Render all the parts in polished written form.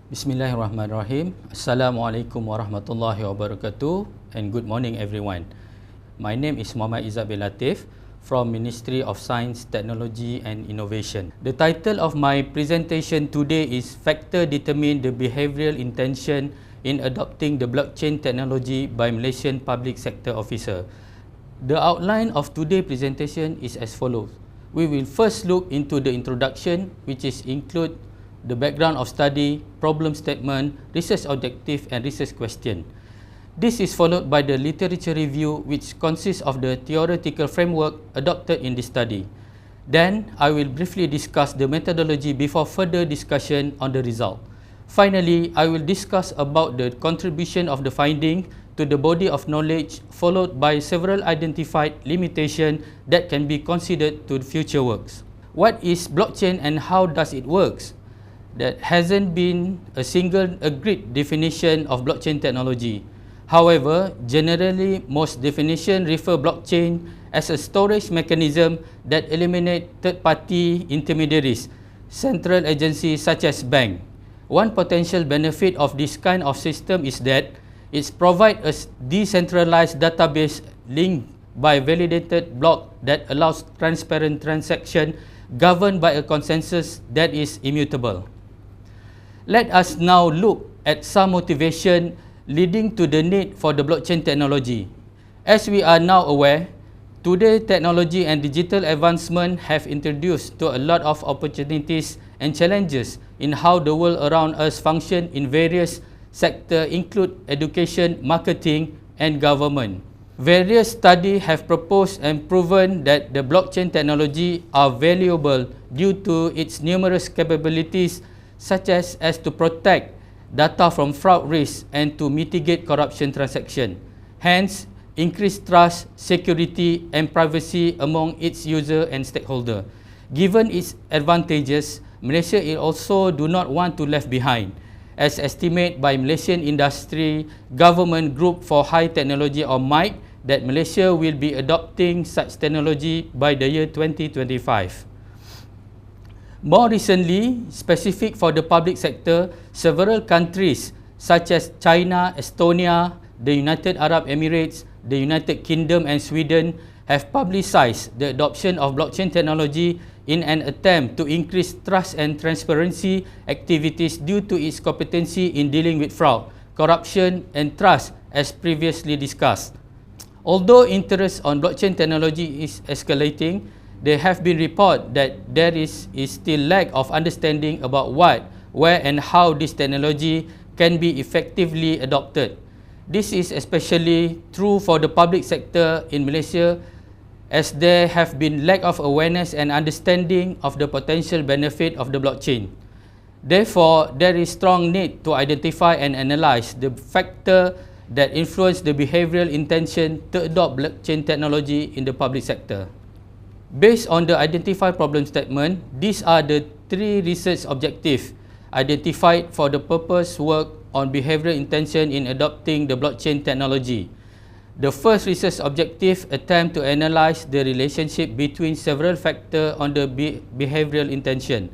Bismillahirrahmanirrahim. Assalamualaikum warahmatullahi wabarakatuh and good morning everyone. My name is Muhammad Izzat bin Latif from Ministry of Science, Technology and Innovation. The title of my presentation today is Factor Determine the Behavioural Intention in Adopting the Blockchain Technology by Malaysian Public Sector Officer. The outline of today's presentation is as follows. We will first look into the introduction, which is include the background of study, problem statement, research objective and research question. This is followed by the literature review, which consists of the theoretical framework adopted in this study. Then, I will briefly discuss the methodology before further discussion on the result. Finally, I will discuss about the contribution of the finding to the body of knowledge, followed by several identified limitations that can be considered to future works. What is blockchain and how does it work? There hasn't been a single agreed definition of blockchain technology. However, generally, most definitions refer blockchain as a storage mechanism that eliminates third-party intermediaries, central agencies such as banks. One potential benefit of this kind of system is that it provides a decentralized database linked by validated block that allows transparent transaction governed by a consensus that is immutable. Let us now look at some motivation leading to the need for the blockchain technology. As we are now aware, today technology and digital advancement have introduced to a lot of opportunities and challenges in how the world around us function in various sectors include education, marketing and government. Various studies have proposed and proven that the blockchain technology are valuable due to its numerous capabilities such as to protect data from fraud risk and to mitigate corruption transaction. Hence, increase trust, security and privacy among its user and stakeholder. Given its advantages, Malaysia also do not want to left behind, as estimated by Malaysian Industry Government Group for High Technology or MIC that Malaysia will be adopting such technology by the year 2025. More recently, specific for the public sector, several countries such as China, Estonia, the United Arab Emirates, the United Kingdom and Sweden have publicized the adoption of blockchain technology in an attempt to increase trust and transparency activities due to its competency in dealing with fraud, corruption and trust as previously discussed. Although interest on blockchain technology is escalating, there have been reports that there is still lack of understanding about what, where and how this technology can be effectively adopted. This is especially true for the public sector in Malaysia, as there have been lack of awareness and understanding of the potential benefit of the blockchain. Therefore, there is strong need to identify and analyze the factor that influence the behavioral intention to adopt blockchain technology in the public sector. Based on the identified problem statement, these are the three research objectives identified for the purpose work on behavioral intention in adopting the blockchain technology. The first research objective attempt to analyze the relationship between several factors on the behavioral intention.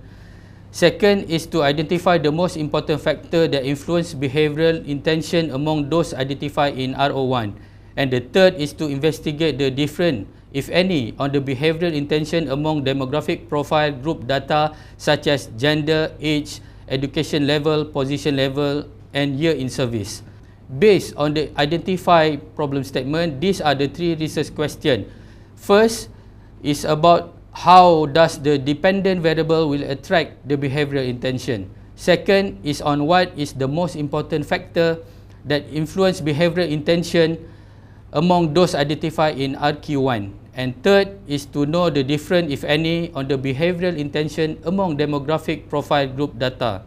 Second is to identify the most important factor that influence behavioral intention among those identified in RO1. And the third is to investigate the difference, if any, on the behavioral intention among demographic profile group data such as gender, age, education level, position level, and year in service. Based on the identified problem statement, these are the three research questions. First is about how does the dependent variable will attract the behavioral intention. Second is on what is the most important factor that influence behavioral intention among those identified in RQ1. And third is to know the difference, if any, on the behavioral intention among demographic profile group data.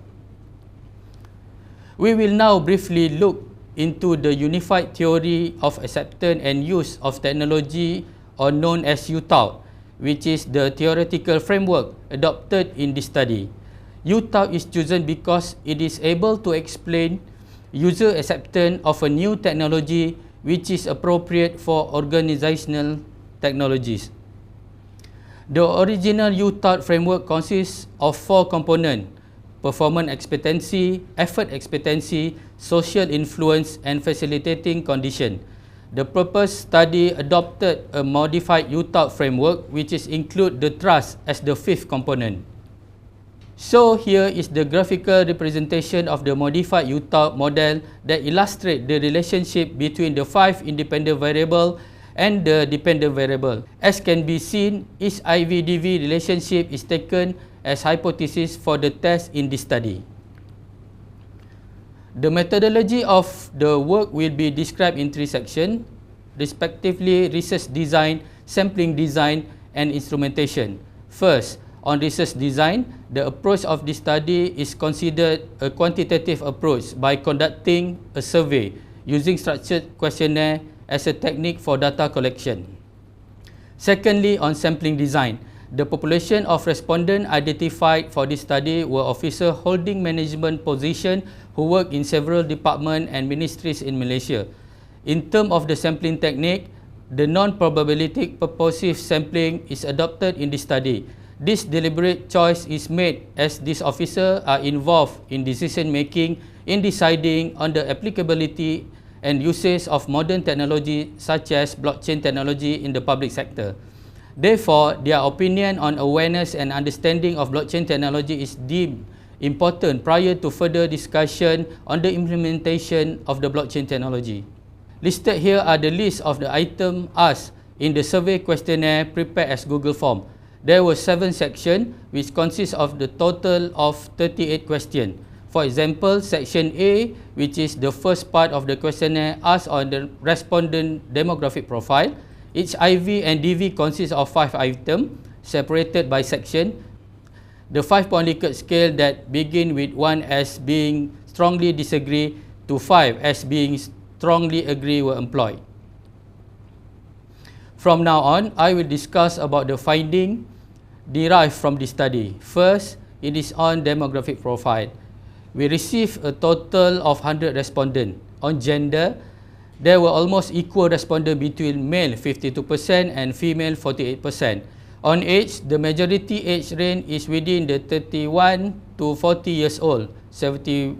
We will now briefly look into the unified theory of acceptance and use of technology, or known as UTAU, which is the theoretical framework adopted in this study. UTAU is chosen because it is able to explain user acceptance of a new technology which is appropriate for organizational technologies. The original UTAU framework consists of 4 components: performance expectancy, effort expectancy, social influence and facilitating condition. The proposed study adopted a modified UTAUT framework which is include the trust as the fifth component. So here is the graphical representation of the modified UTAUT model that illustrates the relationship between the 5 independent variables and the dependent variable. As can be seen, each IV-DV relationship is taken as hypothesis for the test in this study. The methodology of the work will be described in 3 sections, respectively research design, sampling design, and instrumentation. First, on research design, the approach of this study is considered a quantitative approach by conducting a survey using structured questionnaire as a technique for data collection. Secondly, on sampling design, the population of respondents identified for this study were officers holding management position who work in several departments and ministries in Malaysia. In terms of the sampling technique, the non-probabilistic purposive sampling is adopted in this study. This deliberate choice is made as these officers are involved in decision making in deciding on the applicability and usage of modern technology such as blockchain technology in the public sector. Therefore, their opinion on awareness and understanding of blockchain technology is deemed important prior to further discussion on the implementation of the blockchain technology. Listed here are the list of the items asked in the survey questionnaire prepared as Google Form. There were 7 sections which consist of the total of 38 questions. For example, section A, which is the first part of the questionnaire, asks on the respondent demographic profile. Each IV and DV consists of 5 items separated by section. The 5-point Likert scale that begin with 1 as being strongly disagree to 5 as being strongly agree were employed. From now on, I will discuss about the finding derived from this study. First, it is on demographic profile. We received a total of 100 respondents. On gender, there were almost equal respondents between male 52% and female 48%. On age, the majority age range is within the 31 to 40 years old, 71%,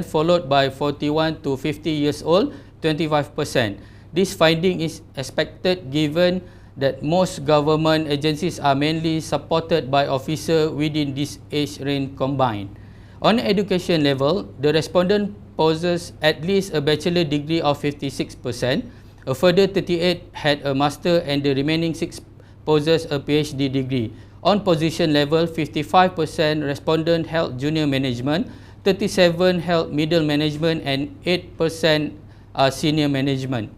followed by 41 to 50 years old, 25%. This finding is expected given that most government agencies are mainly supported by officers within this age range combined. On education level, the respondent possesses at least a bachelor degree of 56%, a further 38 had a master and the remaining 6 possess a PhD degree. On position level, 55% respondent held junior management, 37 held middle management and 8% are senior management.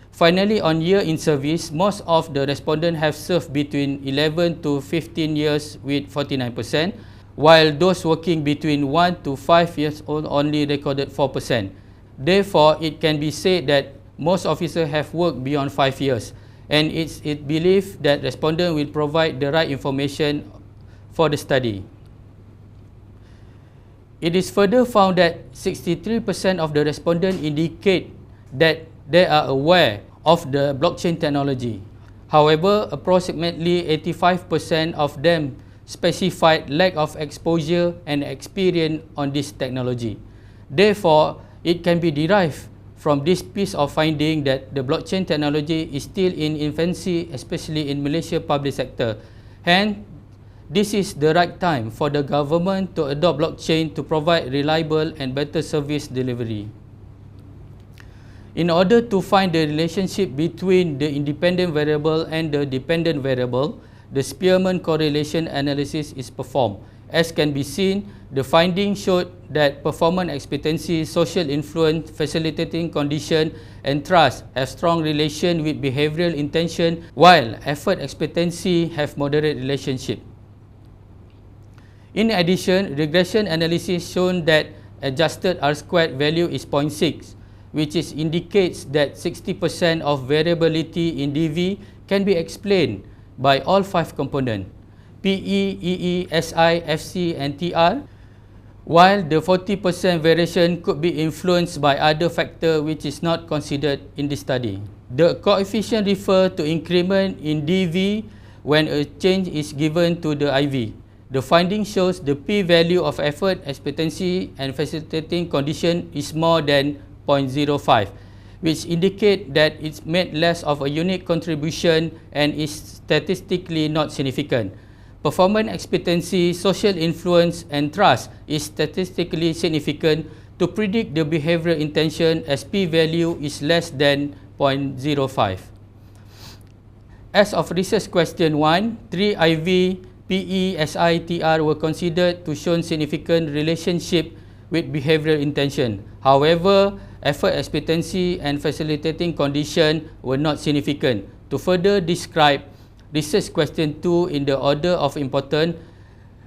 Finally, on year in service, most of the respondents have served between 11 to 15 years with 49%, while those working between 1 to 5 years old only recorded 4%. Therefore, it can be said that most officers have worked beyond 5 years, and it's believed that respondents will provide the right information for the study. It is further found that 63% of the respondents indicate that they are aware of the blockchain technology. However, approximately 85% of them specified lack of exposure and experience on this technology. Therefore, it can be derived from this piece of finding that the blockchain technology is still in infancy, especially in Malaysia public sector. Hence, this is the right time for the government to adopt blockchain to provide reliable and better service delivery. In order to find the relationship between the independent variable and the dependent variable, the Spearman correlation analysis is performed. As can be seen, the findings showed that performance expectancy, social influence, facilitating condition, and trust have strong relation with behavioral intention, while effort expectancy have moderate relationship. In addition, regression analysis shown that adjusted R-squared value is 0.6, which indicates that 60% of variability in DV can be explained by all 5 components, PE, EE, SI, FC, and TR, while the 40% variation could be influenced by other factors which is not considered in this study. The coefficient refer to increment in DV when a change is given to the IV. The finding shows the p-value of effort, expectancy and facilitating condition is more than 0.05, which indicate that it's made less of a unique contribution and is statistically not significant. Performance expectancy, social influence and trust is statistically significant to predict the behavioral intention as p-value is less than 0.05. As of research question 1, 3 IV, PE, SI, TR were considered to show significant relationship with behavioral intention. However, effort expectancy and facilitating condition were not significant. To further describe research question 2 in the order of importance,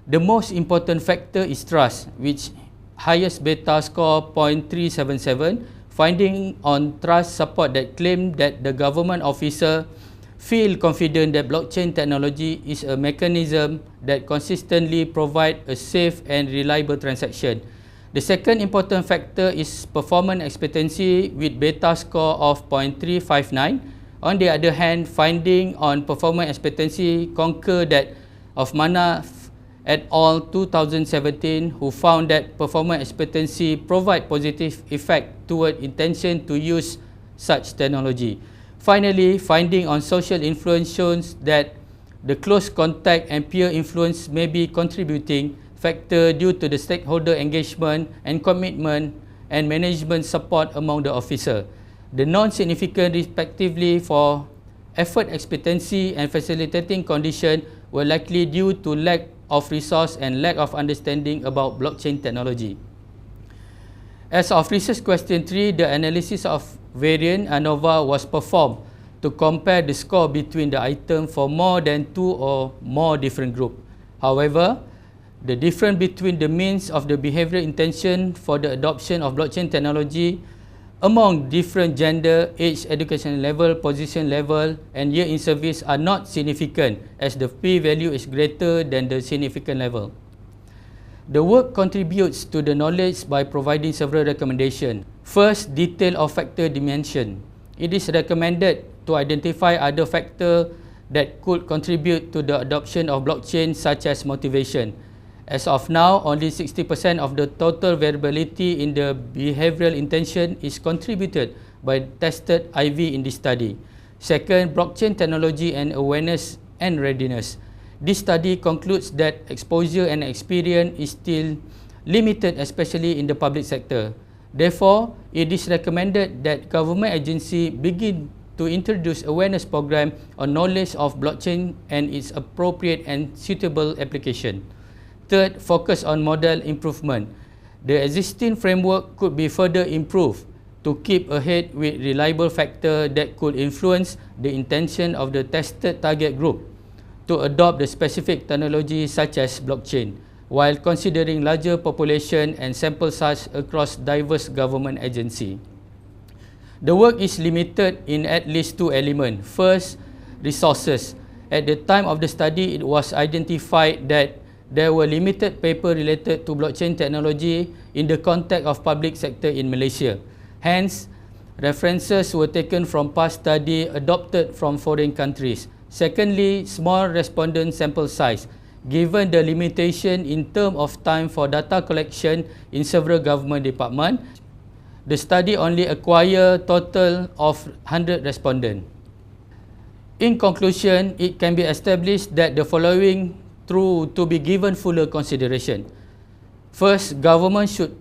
the most important factor is trust, which highest beta score 0.377. Finding on trust support that claim that the government officer feel confident that blockchain technology is a mechanism that consistently provide a safe and reliable transaction. The second important factor is performance expectancy with beta score of 0.359. On the other hand, finding on performance expectancy concur that of Manaf et al. 2017, who found that performance expectancy provide positive effect toward intention to use such technology. Finally, finding on social influence shows that the close contact and peer influence may be contributing factor due to the stakeholder engagement and commitment and management support among the officer. The non-significant respectively for effort expectancy and facilitating condition were likely due to lack of resource and lack of understanding about blockchain technology. As of research question 3, the analysis of variant ANOVA was performed to compare the score between the item for more than 2 or more different groups. However, the difference between the means of the behavioral intention for the adoption of blockchain technology among different gender, age, education level, position level, and year in service are not significant, as the p-value is greater than the significant level. The work contributes to the knowledge by providing several recommendations. First, detail of factor dimension. It is recommended to identify other factors that could contribute to the adoption of blockchain, such as motivation. As of now, only 60% of the total variability in the behavioral intention is contributed by tested IV in this study. Second, blockchain technology and awareness and readiness. This study concludes that exposure and experience is still limited, especially in the public sector. Therefore, it is recommended that government agencies begin to introduce awareness program on knowledge of blockchain and its appropriate and suitable application. Third, focus on model improvement. The existing framework could be further improved to keep ahead with reliable factors that could influence the intention of the tested target group to adopt the specific technology such as blockchain, while considering larger population and sample size across diverse government agencies. The work is limited in at least 2 elements. First, resources. At the time of the study, it was identified that there were limited papers related to blockchain technology in the context of public sector in Malaysia. Hence, references were taken from past studies adopted from foreign countries. Secondly, small respondent sample size. Given the limitation in terms of time for data collection in several government departments, the study only acquired a total of 100 respondents. In conclusion, it can be established that the following to be given fuller consideration. First, government should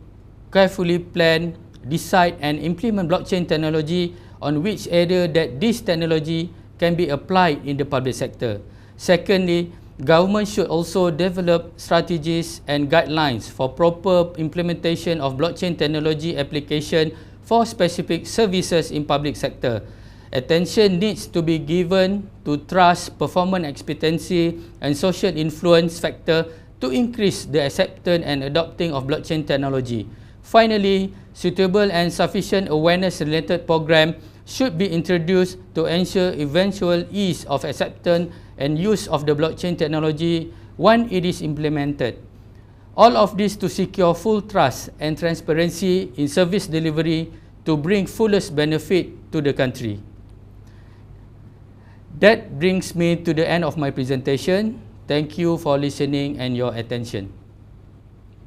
carefully plan, decide and implement blockchain technology on which area that this technology can be applied in the public sector. Secondly, government should also develop strategies and guidelines for proper implementation of blockchain technology application for specific services in public sector. Attention needs to be given to trust, performance expectancy and social influence factor to increase the acceptance and adopting of blockchain technology. Finally, suitable and sufficient awareness-related program should be introduced to ensure eventual ease of acceptance and use of the blockchain technology when it is implemented. All of this to secure full trust and transparency in service delivery to bring fullest benefit to the country. That brings me to the end of my presentation. Thank you for listening and your attention.